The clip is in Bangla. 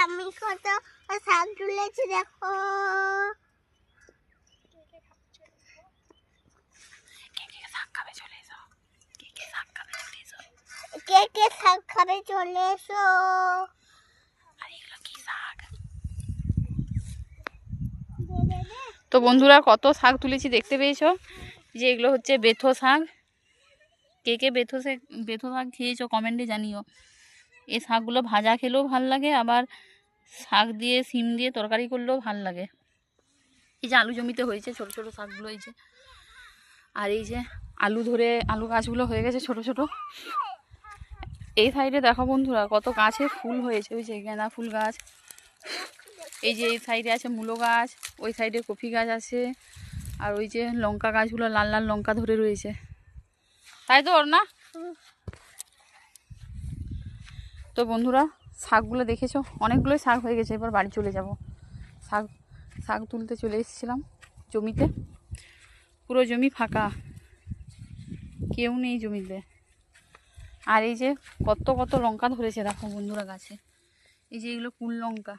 আমি কত শাক তুলেছি দেখো। কে কে শাক খাবে চলে এসো। তো বন্ধুরা কত শাক তুলেছি দেখতে পেয়েছো, যে এগুলো হচ্ছে বেথো শাক। কে কে বেথো শাক খেয়েছো কমেন্টে জানিও। এই শাকগুলো ভাজা খেলেও ভাল লাগে, আবার শাক দিয়ে সিম দিয়ে তরকারি করলেও ভাল লাগে। এই যে আলু জমিতে হয়েছে ছোট ছোট শাকগুলো, এই যে, আর এই যে আলু গাছগুলো হয়ে গেছে ছোট ছোট। এই সাইডে দেখো বন্ধুরা কত গাছে ফুল হয়েছে, ওই যে গাঁদা ফুল গাছ, এই যে এই সাইডে আছে মূলো গাছ, ওই সাইডে কফি গাছ আছে, আর ওই যে লঙ্কা গাছগুলো লাল লাল লঙ্কা ধরে রয়েছে, তাই তো ওর না? তো বন্ধুরা শাকগুলো দেখেছো, অনেকগুলোই শাক হয়ে গেছে। এবার বাড়ি চলে যাব। শাক তুলতে চলে এসেছিলাম জমিতে, পুরো জমি ফাঁকা, কেউ নেই জমিতে। আর এই যে কত কত লঙ্কা ধরেছে দেখো বন্ধুরা গাছে, এই যে এগুলো কুল লঙ্কা।